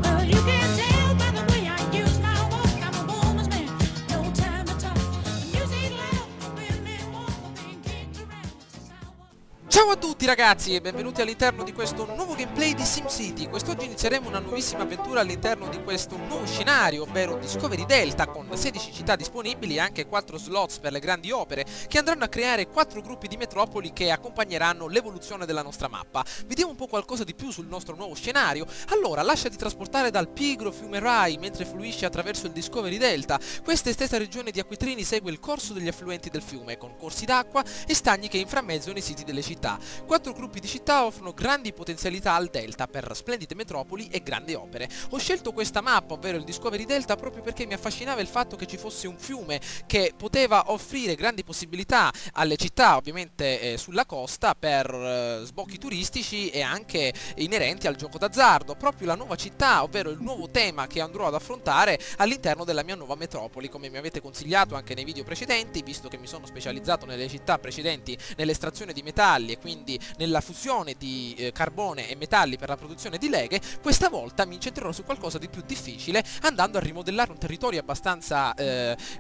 Well, you can tell by the way I use my walk. I'm a woman's man, no time to talk. The music loud, women walk, being kicked around since I was. Ciao a tutti ragazzi e benvenuti all'interno di questo nuovo gameplay di SimCity. Quest'oggi inizieremo una nuovissima avventura all'interno di questo nuovo scenario, ovvero Discovery Delta, con 16 città disponibili e anche 4 slots per le grandi opere, che andranno a creare 4 gruppi di metropoli che accompagneranno l'evoluzione della nostra mappa. Vediamo un po' qualcosa di più sul nostro nuovo scenario. Allora, lasciati trasportare dal pigro fiume Rai mentre fluisce attraverso il Discovery Delta. Questa estesa regione di acquitrini segue il corso degli affluenti del fiume, con corsi d'acqua e stagni che inframmezzano i siti delle città. 4 gruppi di città offrono grandi potenzialità al Delta per splendide metropoli e grandi opere. Ho scelto questa mappa, ovvero il Discovery Delta, proprio perché mi affascinava il fatto che ci fosse un fiume che poteva offrire grandi possibilità alle città, ovviamente sulla costa, per sbocchi turistici e anche inerenti al gioco d'azzardo. Proprio la nuova città, ovvero il nuovo tema che andrò ad affrontare all'interno della mia nuova metropoli, come mi avete consigliato anche nei video precedenti, visto che mi sono specializzato nelle città precedenti nell'estrazione di metalli e quindi nella fusione di carbone e metalli per la produzione di leghe. Questa volta mi incentrerò su qualcosa di più difficile, andando a rimodellare un territorio abbastanza,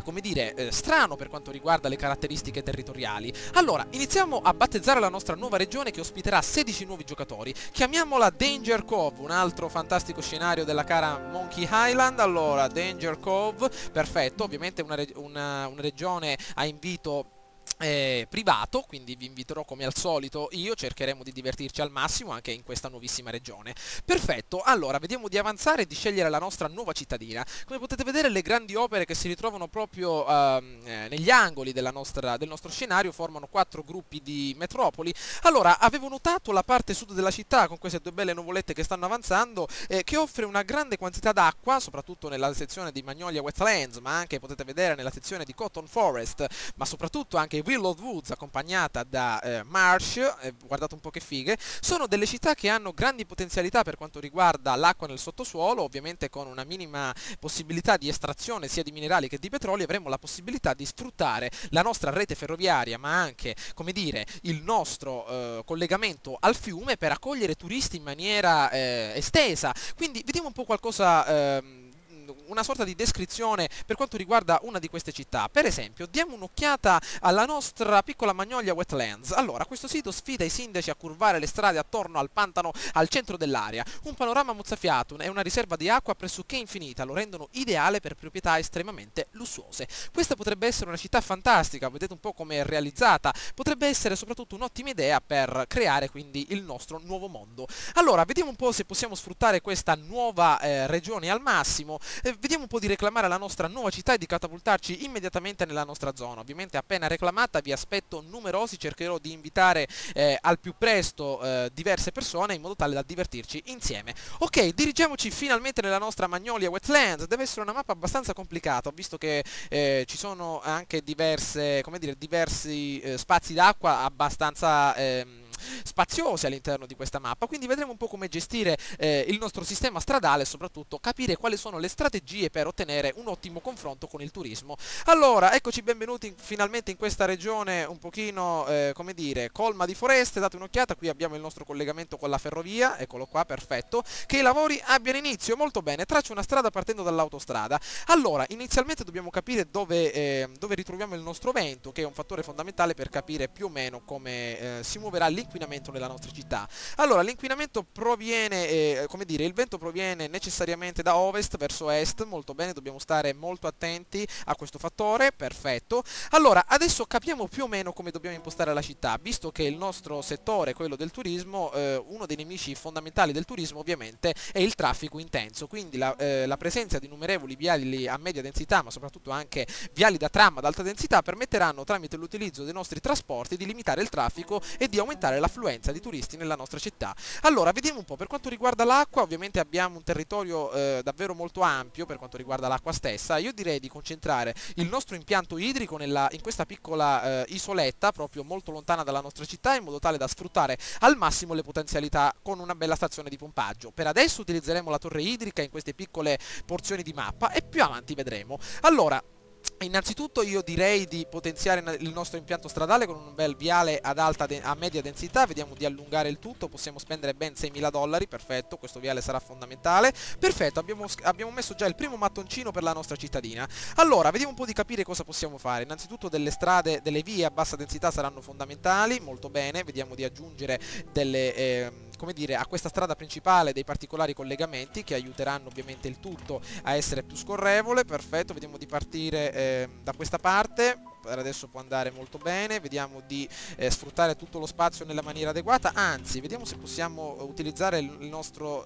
come dire, strano per quanto riguarda le caratteristiche territoriali. Allora, iniziamo a battezzare la nostra nuova regione che ospiterà 16 nuovi giocatori. Chiamiamola Danger Cove, un altro fantastico scenario della cara Monkey Island. Allora, Danger Cove, perfetto, ovviamente una regione a invito privato, quindi vi inviterò come al solito io, cercheremo di divertirci al massimo anche in questa nuovissima regione. Perfetto, allora vediamo di avanzare e di scegliere la nostra nuova cittadina. Come potete vedere, le grandi opere che si ritrovano proprio negli angoli del nostro scenario formano 4 gruppi di metropoli. Allora, avevo notato la parte sud della città con queste due belle nuvolette che stanno avanzando, che offre una grande quantità d'acqua, soprattutto nella sezione di Magnolia Wetlands, ma anche potete vedere nella sezione di Cotton Forest, ma soprattutto anche Willow Woods, accompagnata da Marsh. Guardate un po' che fighe. Sono delle città che hanno grandi potenzialità per quanto riguarda l'acqua nel sottosuolo, ovviamente con una minima possibilità di estrazione sia di minerali che di petrolio. Avremo la possibilità di sfruttare la nostra rete ferroviaria, ma anche, come dire, il nostro collegamento al fiume per accogliere turisti in maniera estesa. Quindi vediamo un po' qualcosa, una sorta di descrizione per quanto riguarda una di queste città. Per esempio, diamo un'occhiata alla nostra piccola Magnolia Wetlands. Allora, questo sito sfida i sindaci a curvare le strade attorno al pantano al centro dell'area. Un panorama mozzafiato e una riserva di acqua pressoché infinita lo rendono ideale per proprietà estremamente lussuose. Questa potrebbe essere una città fantastica, vedete un po' come è realizzata. Potrebbe essere soprattutto un'ottima idea per creare quindi il nostro nuovo mondo. Allora, vediamo un po' se possiamo sfruttare questa nuova regione al massimo. Vediamo un po' di reclamare la nostra nuova città e di catapultarci immediatamente nella nostra zona. Ovviamente appena reclamata vi aspetto numerosi, cercherò di invitare al più presto diverse persone in modo tale da divertirci insieme. Ok, dirigiamoci finalmente nella nostra Magnolia Wetlands. Deve essere una mappa abbastanza complicata, ho visto che ci sono anche diversi spazi d'acqua abbastanza spaziosi all'interno di questa mappa, quindi vedremo un po' come gestire il nostro sistema stradale e soprattutto capire quali sono le strategie per ottenere un ottimo confronto con il turismo. Allora, eccoci benvenuti finalmente in questa regione un pochino, come dire, colma di foreste. Date un'occhiata, qui abbiamo il nostro collegamento con la ferrovia, eccolo qua, perfetto. Che i lavori abbiano inizio, molto bene, traccio una strada partendo dall'autostrada. Allora, inizialmente dobbiamo capire dove ritroviamo il nostro vento, che è un fattore fondamentale per capire più o meno come si muoverà l'inquinamento nella nostra città. Allora, l'inquinamento proviene, come dire, il vento proviene necessariamente da ovest verso est, molto bene, dobbiamo stare molto attenti a questo fattore, perfetto. Allora, adesso capiamo più o meno come dobbiamo impostare la città, visto che il nostro settore, quello del turismo, uno dei nemici fondamentali del turismo ovviamente è il traffico intenso, quindi la presenza di innumerevoli viali a media densità, ma soprattutto anche viali da tram ad alta densità, permetteranno tramite l'utilizzo dei nostri trasporti di limitare il traffico e di aumentare l'affluenza di turisti nella nostra città. Allora, vediamo un po', per quanto riguarda l'acqua, ovviamente abbiamo un territorio davvero molto ampio per quanto riguarda l'acqua stessa. Io direi di concentrare il nostro impianto idrico in questa piccola isoletta, proprio molto lontana dalla nostra città, in modo tale da sfruttare al massimo le potenzialità con una bella stazione di pompaggio. Per adesso utilizzeremo la torre idrica in queste piccole porzioni di mappa e più avanti vedremo. Allora, Innanzitutto io direi di potenziare il nostro impianto stradale con un bel viale a media densità, vediamo di allungare il tutto, possiamo spendere ben 6.000 dollari, perfetto, questo viale sarà fondamentale, perfetto, abbiamo messo già il primo mattoncino per la nostra cittadina. Allora, vediamo un po' di capire cosa possiamo fare. Innanzitutto delle strade, delle vie a bassa densità saranno fondamentali, molto bene, vediamo di aggiungere delle... come dire, a questa strada principale dei particolari collegamenti che aiuteranno ovviamente il tutto a essere più scorrevole, perfetto, vediamo di partire da questa parte, per adesso può andare molto bene, vediamo di sfruttare tutto lo spazio nella maniera adeguata, anzi, vediamo se possiamo utilizzare il nostro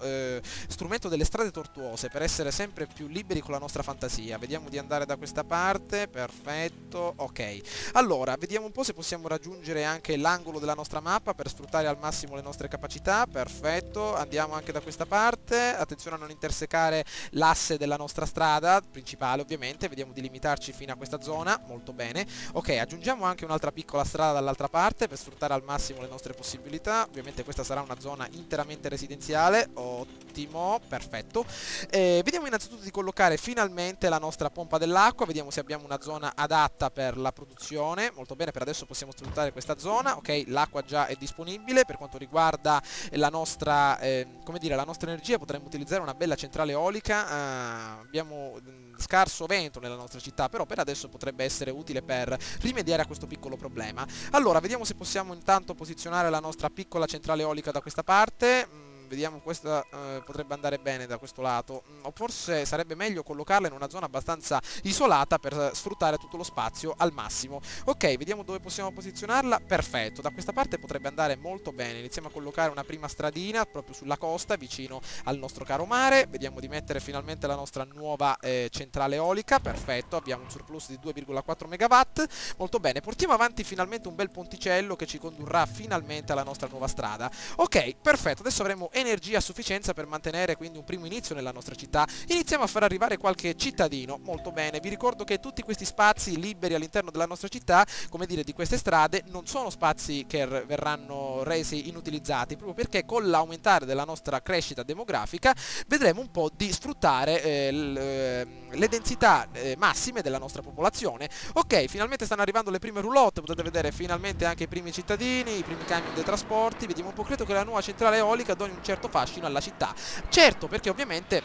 strumento delle strade tortuose per essere sempre più liberi con la nostra fantasia, vediamo di andare da questa parte, perfetto, ok. Allora, vediamo un po' se possiamo raggiungere anche l'angolo della nostra mappa per sfruttare al massimo le nostre capacità, perfetto, andiamo anche da questa parte, attenzione a non intersecare l'asse della nostra strada principale ovviamente, vediamo di limitarci fino a questa zona, molto bene. Ok, aggiungiamo anche un'altra piccola strada dall'altra parte per sfruttare al massimo le nostre possibilità, ovviamente questa sarà una zona interamente residenziale, ottimo, perfetto. Vediamo innanzitutto di collocare finalmente la nostra pompa dell'acqua, vediamo se abbiamo una zona adatta per la produzione, molto bene, per adesso possiamo sfruttare questa zona, ok, l'acqua già è disponibile. Per quanto riguarda la nostra, come dire, la nostra energia, potremmo utilizzare una bella centrale eolica, abbiamo scarso vento nella nostra città, però per adesso potrebbe essere utile per rimediare a questo piccolo problema. Allora, vediamo se possiamo intanto posizionare la nostra piccola centrale eolica da questa parte. Vediamo, questa potrebbe andare bene da questo lato, o forse sarebbe meglio collocarla in una zona abbastanza isolata per sfruttare tutto lo spazio al massimo. Ok, vediamo dove possiamo posizionarla, perfetto, da questa parte potrebbe andare molto bene. Iniziamo a collocare una prima stradina proprio sulla costa vicino al nostro caro mare, vediamo di mettere finalmente la nostra nuova centrale eolica, perfetto, abbiamo un surplus di 2,4 megawatt, molto bene, portiamo avanti finalmente un bel ponticello che ci condurrà finalmente alla nostra nuova strada. Ok, perfetto, adesso avremo energia a sufficienza per mantenere quindi un primo inizio nella nostra città. Iniziamo a far arrivare qualche cittadino, molto bene, vi ricordo che tutti questi spazi liberi all'interno della nostra città, come dire di queste strade, non sono spazi che verranno resi inutilizzati, proprio perché con l'aumentare della nostra crescita demografica vedremo un po' di sfruttare le densità massime della nostra popolazione. Ok, finalmente stanno arrivando le prime roulotte, potete vedere finalmente anche i primi cittadini, i primi camion dei trasporti, vediamo un po', credo che la nuova centrale eolica doni un certo fascino alla città. Certo, perché ovviamente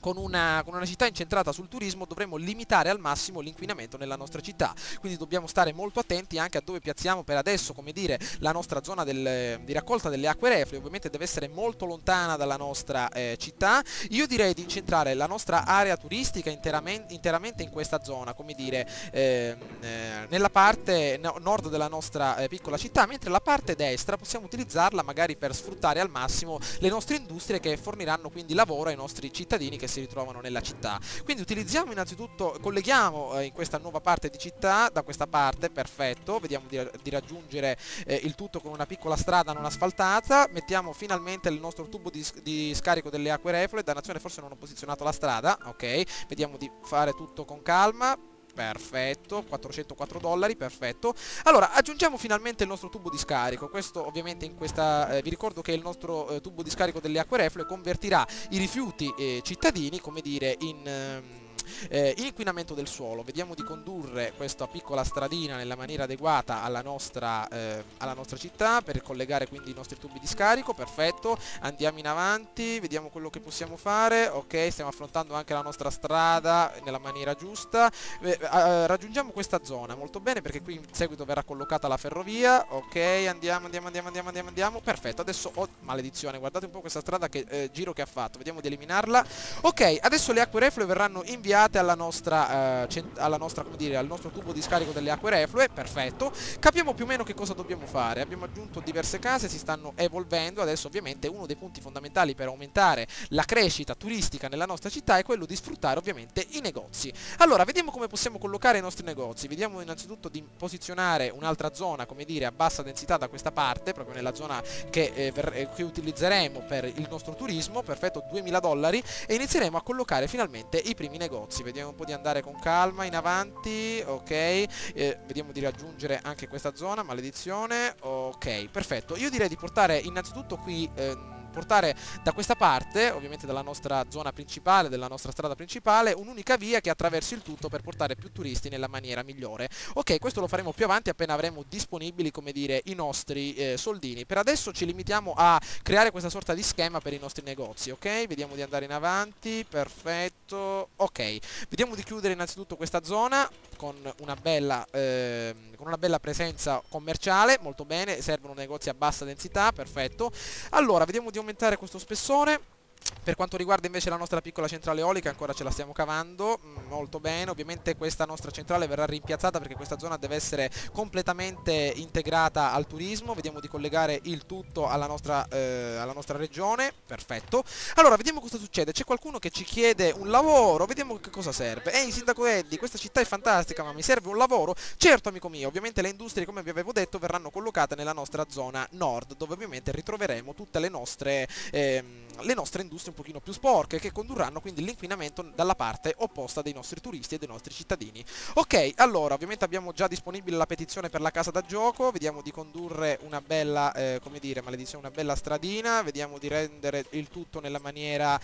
con una città incentrata sul turismo dovremo limitare al massimo l'inquinamento nella nostra città, quindi dobbiamo stare molto attenti anche a dove piazziamo per adesso, come dire, la nostra zona di raccolta delle acque reflue, ovviamente deve essere molto lontana dalla nostra città. Io direi di incentrare la nostra area turistica interamente in questa zona, come dire, nella parte nord della nostra piccola città, mentre la parte destra possiamo utilizzarla magari per sfruttare al massimo le nostre industrie che forniranno quindi lavoro ai nostri cittadini che si ritrovano nella città. Quindi utilizziamo innanzitutto, colleghiamo in questa nuova parte di città da questa parte, perfetto, vediamo di raggiungere il tutto con una piccola strada non asfaltata, mettiamo finalmente il nostro tubo di scarico delle acque reflue, dannazione forse non ho posizionato la strada, ok, vediamo di fare tutto con calma. Perfetto, 404 dollari, perfetto. Allora, aggiungiamo finalmente il nostro tubo di scarico. Questo ovviamente in questa... vi ricordo che il nostro tubo di scarico delle acque reflue convertirà i rifiuti cittadini, come dire, in inquinamento del suolo. Vediamo di condurre questa piccola stradina nella maniera adeguata alla nostra città per collegare quindi i nostri tubi di scarico, perfetto, andiamo in avanti, vediamo quello che possiamo fare, ok, stiamo affrontando anche la nostra strada nella maniera giusta, raggiungiamo questa zona, molto bene, perché qui in seguito verrà collocata la ferrovia, ok, andiamo, perfetto, adesso, oh, maledizione, guardate un po' questa strada che giro che ha fatto, vediamo di eliminarla, ok, adesso le acque reflue verranno inviate alla nostra, come dire, al nostro tubo di scarico delle acque reflue, perfetto, capiamo più o meno che cosa dobbiamo fare, abbiamo aggiunto diverse case, si stanno evolvendo, adesso ovviamente uno dei punti fondamentali per aumentare la crescita turistica nella nostra città è quello di sfruttare ovviamente i negozi. Allora, vediamo come possiamo collocare i nostri negozi, vediamo innanzitutto di posizionare un'altra zona, come dire, a bassa densità da questa parte, proprio nella zona che utilizzeremo per il nostro turismo, perfetto, 2000 dollari, e inizieremo a collocare finalmente i primi negozi. Vediamo un po' di andare con calma in avanti, ok, vediamo di raggiungere anche questa zona, maledizione, ok, perfetto. Io direi di portare innanzitutto qui portare da questa parte, ovviamente dalla nostra zona principale, della nostra strada principale, un'unica via che attraversi il tutto per portare più turisti nella maniera migliore. Ok, questo lo faremo più avanti appena avremo disponibili, come dire, i nostri soldini. Per adesso ci limitiamo a creare questa sorta di schema per i nostri negozi, ok? Vediamo di andare in avanti, perfetto, ok. Vediamo di chiudere innanzitutto questa zona con una bella presenza commerciale, molto bene, servono negozi a bassa densità, perfetto. Allora, vediamo di aumentare questo spessore. Per quanto riguarda invece la nostra piccola centrale eolica, ancora ce la stiamo cavando, molto bene. Ovviamente questa nostra centrale verrà rimpiazzata perché questa zona deve essere completamente integrata al turismo. Vediamo di collegare il tutto alla nostra regione, perfetto. Allora, vediamo cosa succede. C'è qualcuno che ci chiede un lavoro, vediamo che cosa serve. Ehi, sindaco Eddie, questa città è fantastica, ma mi serve un lavoro? Certo, amico mio, ovviamente le industrie, come vi avevo detto, verranno collocate nella nostra zona nord, dove ovviamente ritroveremo tutte le nostre industrie un pochino più sporche, che condurranno quindi l'inquinamento dalla parte opposta dei nostri turisti e dei nostri cittadini. Ok, allora, ovviamente abbiamo già disponibile la petizione per la casa da gioco, vediamo di condurre una bella, come dire, maledizione, una bella stradina, vediamo di rendere il tutto nella maniera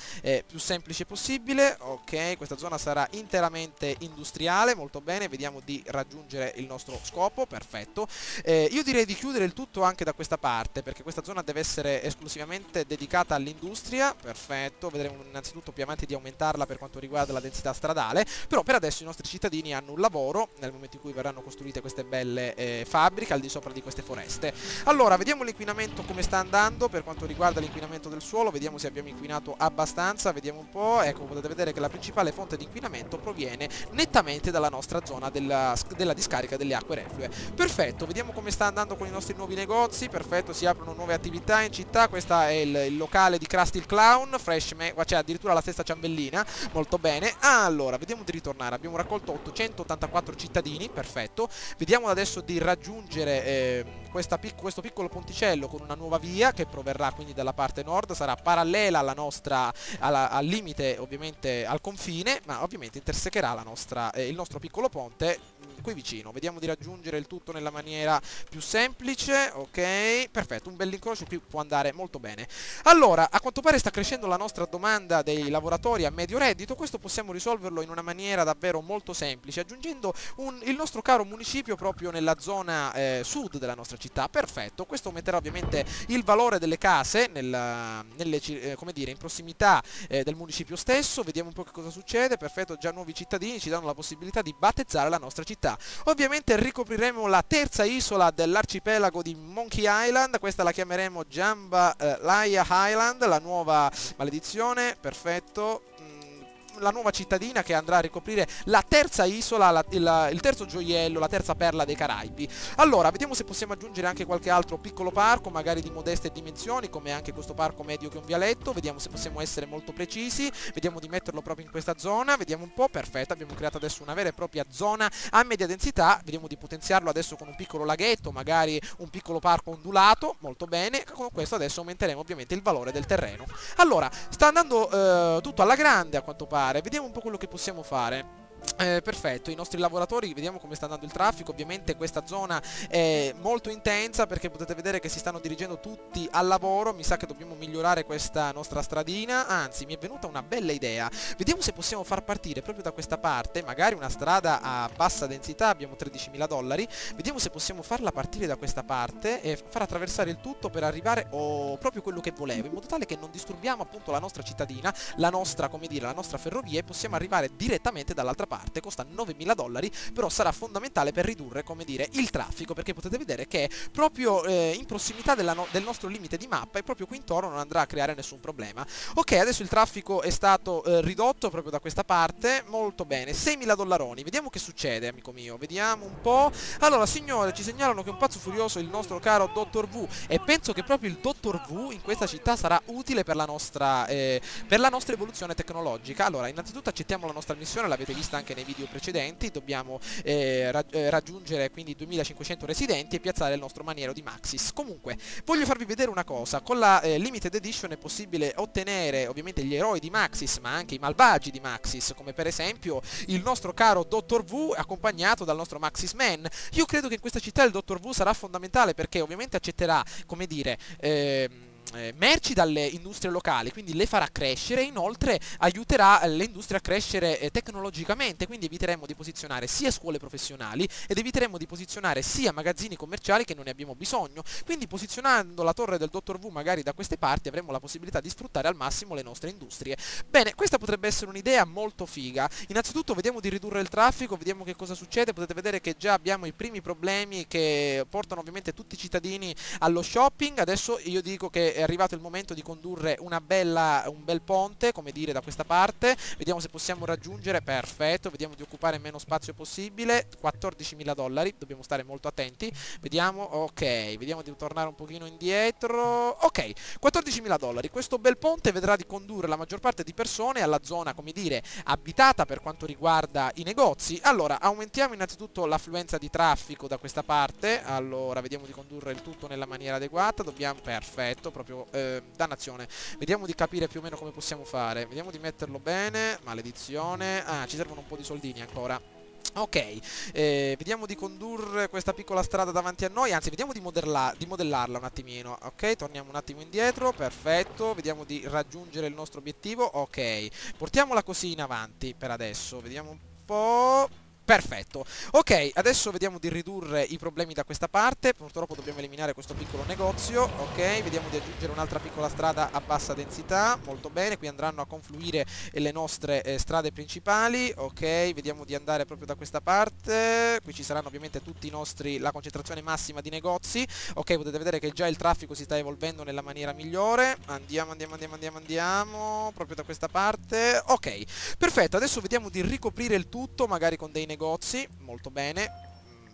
più semplice possibile. Ok, questa zona sarà interamente industriale, molto bene, vediamo di raggiungere il nostro scopo, perfetto. Io direi di chiudere il tutto anche da questa parte, perché questa zona deve essere esclusivamente dedicata all'industria, perfetto, vedremo innanzitutto più avanti di aumentarla per quanto riguarda la densità stradale, però per adesso i nostri cittadini hanno un lavoro nel momento in cui verranno costruite queste belle fabbriche al di sopra di queste foreste. Allora, vediamo l'inquinamento come sta andando per quanto riguarda l'inquinamento del suolo, vediamo se abbiamo inquinato abbastanza, vediamo un po', ecco, potete vedere che la principale fonte di inquinamento proviene nettamente dalla nostra zona della discarica delle acque reflue. Perfetto, vediamo come sta andando con i nostri nuovi negozi, perfetto, si aprono nuove attività in città, questo è il locale di Krusty il Clown, c'è addirittura la stessa ciambellina, molto bene. Allora, vediamo di ritornare, abbiamo raccolto 884 cittadini, perfetto, vediamo adesso di raggiungere questo piccolo ponticello con una nuova via che proverrà quindi dalla parte nord, sarà parallela alla nostra, al limite, ovviamente al confine, ma ovviamente intersecherà il nostro piccolo ponte qui vicino. Vediamo di raggiungere il tutto nella maniera più semplice, ok, perfetto, un bell'incrocio qui può andare molto bene. Allora, a quanto pare sta crescendo la nostra domanda dei lavoratori a medio reddito, questo possiamo risolverlo in una maniera davvero molto semplice, aggiungendo il nostro caro municipio proprio nella zona sud della nostra città, perfetto, questo aumenterà ovviamente il valore delle case come dire, in prossimità del municipio stesso. Vediamo un po' che cosa succede, perfetto, già nuovi cittadini ci danno la possibilità di battezzare la nostra città. Ovviamente ricopriremo la terza isola dell'arcipelago di Monkey Island, questa la chiameremo Jambalaya Island, la nuova maledizione, perfetto, la nuova cittadina che andrà a ricoprire la terza isola, il terzo gioiello, la terza perla dei Caraibi. Allora, vediamo se possiamo aggiungere anche qualche altro piccolo parco, magari di modeste dimensioni, come anche questo parco medio che è un vialetto. Vediamo se possiamo essere molto precisi, vediamo di metterlo proprio in questa zona, vediamo un po', perfetto, abbiamo creato adesso una vera e propria zona a media densità, vediamo di potenziarlo adesso con un piccolo laghetto, magari un piccolo parco ondulato, molto bene, con questo adesso aumenteremo ovviamente il valore del terreno. Allora, sta andando tutto alla grande a quanto pare. Vediamo un po' quello che possiamo fare. Perfetto, i nostri lavoratori, vediamo come sta andando il traffico. Ovviamente questa zona è molto intensa perché potete vedere che si stanno dirigendo tutti al lavoro. Mi sa che dobbiamo migliorare questa nostra stradina, anzi mi è venuta una bella idea. Vediamo se possiamo far partire proprio da questa parte magari una strada a bassa densità, abbiamo 13.000 dollari. Vediamo se possiamo farla partire da questa parte e far attraversare il tutto per arrivare proprio quello che volevo, in modo tale che non disturbiamo appunto la nostra cittadina, la nostra, come dire, la nostra ferrovia, e possiamo arrivare direttamente dall'altra parte. Costa 9.000 dollari, però sarà fondamentale per ridurre, come dire, il traffico, perché potete vedere che è proprio in prossimità del nostro limite di mappa, e proprio qui intorno non andrà a creare nessun problema. Ok, adesso il traffico è stato ridotto proprio da questa parte, molto bene, 6.000 dollaroni. Vediamo che succede, amico mio, vediamo un po'. Allora, signore, ci segnalano che è un pazzo furioso il nostro caro Dottor V, e penso che proprio il Dottor V in questa città sarà utile per la nostra evoluzione tecnologica. Allora, innanzitutto accettiamo la nostra missione, l'avete vista anche nei video precedenti, dobbiamo raggiungere quindi 2500 residenti e piazzare il nostro maniero di Maxis. Comunque, voglio farvi vedere una cosa, con la Limited Edition è possibile ottenere ovviamente gli eroi di Maxis, ma anche i malvagi di Maxis, come per esempio il nostro caro Dottor V accompagnato dal nostro Maxis Man. Io credo che in questa città il Dottor V sarà fondamentale, perché ovviamente accetterà, come dire, merci dalle industrie locali, quindi le farà crescere e inoltre aiuterà le industrie a crescere tecnologicamente, quindi eviteremo di posizionare sia scuole professionali ed eviteremo di posizionare sia magazzini commerciali che non ne abbiamo bisogno, quindi posizionando la torre del Dottor V magari da queste parti avremo la possibilità di sfruttare al massimo le nostre industrie. Bene, questa potrebbe essere un'idea molto figa. Innanzitutto vediamo di ridurre il traffico, vediamo che cosa succede. Potete vedere che già abbiamo i primi problemi che portano ovviamente tutti i cittadini allo shopping. Adesso io dico che è arrivato il momento di condurre un bel ponte, come dire, da questa parte. Vediamo se possiamo raggiungere, perfetto, vediamo di occupare meno spazio possibile. 14.000 dollari, dobbiamo stare molto attenti. Vediamo, ok, vediamo di tornare un pochino indietro. Ok, 14.000 dollari. Questo bel ponte vedrà di condurre la maggior parte di persone alla zona, come dire, abitata per quanto riguarda i negozi. Allora, aumentiamo innanzitutto l'affluenza di traffico da questa parte. Allora, vediamo di condurre il tutto nella maniera adeguata. Dobbiamo, perfetto, proprio dannazione. Vediamo di capire più o meno come possiamo fare. Vediamo di metterlo bene. Maledizione. Ah, ci servono un po' di soldini ancora. Ok, vediamo di condurre questa piccola strada davanti a noi, anzi vediamo di modellarla un attimino. Ok, torniamo un attimo indietro, perfetto, vediamo di raggiungere il nostro obiettivo. Ok, portiamola così in avanti per adesso, vediamo un po'. Perfetto, ok, adesso vediamo di ridurre i problemi da questa parte. Purtroppo dobbiamo eliminare questo piccolo negozio. Ok, vediamo di aggiungere un'altra piccola strada a bassa densità. Molto bene, qui andranno a confluire le nostre strade principali. Ok, vediamo di andare proprio da questa parte. Qui ci saranno ovviamente tutti i nostri, la concentrazione massima di negozi. Ok, potete vedere che già il traffico si sta evolvendo nella maniera migliore. Andiamo proprio da questa parte. Ok, perfetto, adesso vediamo di ricoprire il tutto magari con dei negozi, molto bene.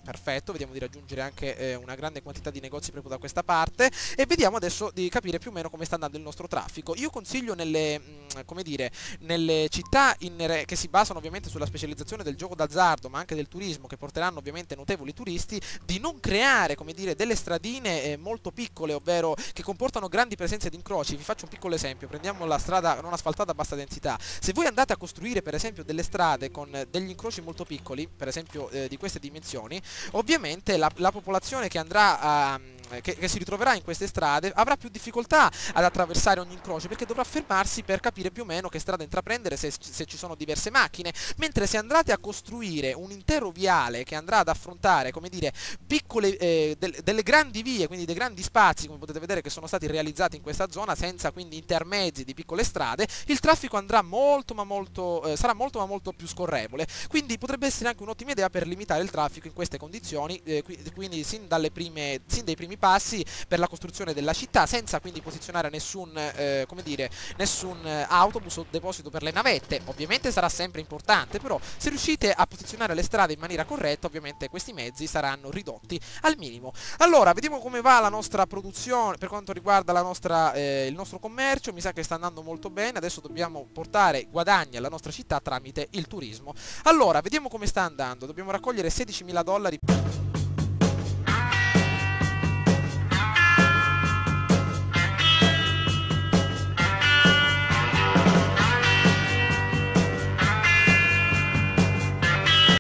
Perfetto, vediamo di raggiungere anche una grande quantità di negozi proprio da questa parte e vediamo adesso di capire più o meno come sta andando il nostro traffico. Io consiglio come dire, nelle città che si basano ovviamente sulla specializzazione del gioco d'azzardo ma anche del turismo, che porteranno ovviamente notevoli turisti, di non creare, come dire, delle stradine molto piccole, ovvero che comportano grandi presenze di incroci. Vi faccio un piccolo esempio, prendiamo la strada non asfaltata a bassa densità. Se voi andate a costruire per esempio delle strade con degli incroci molto piccoli, per esempio di queste dimensioni, ovviamente la popolazione che andrà che si ritroverà in queste strade avrà più difficoltà ad attraversare ogni incrocio, perché dovrà fermarsi per capire più o meno che strada intraprendere se ci sono diverse macchine. Mentre se andate a costruire un intero viale che andrà ad affrontare, come dire, piccole delle grandi vie, quindi dei grandi spazi, come potete vedere che sono stati realizzati in questa zona, senza quindi intermezzi di piccole strade, il traffico andrà sarà molto ma molto più scorrevole. Quindi potrebbe essere anche un'ottima idea per limitare il traffico in queste condizioni, quindi sin dei primi passi per la costruzione della città, senza quindi posizionare nessun autobus o deposito per le navette. Ovviamente sarà sempre importante, però se riuscite a posizionare le strade in maniera corretta, ovviamente questi mezzi saranno ridotti al minimo. Allora, vediamo come va la nostra produzione per quanto riguarda il nostro commercio. Mi sa che sta andando molto bene. Adesso dobbiamo portare guadagni alla nostra città tramite il turismo. Allora, vediamo come sta andando. Dobbiamo raccogliere 16.000 dollari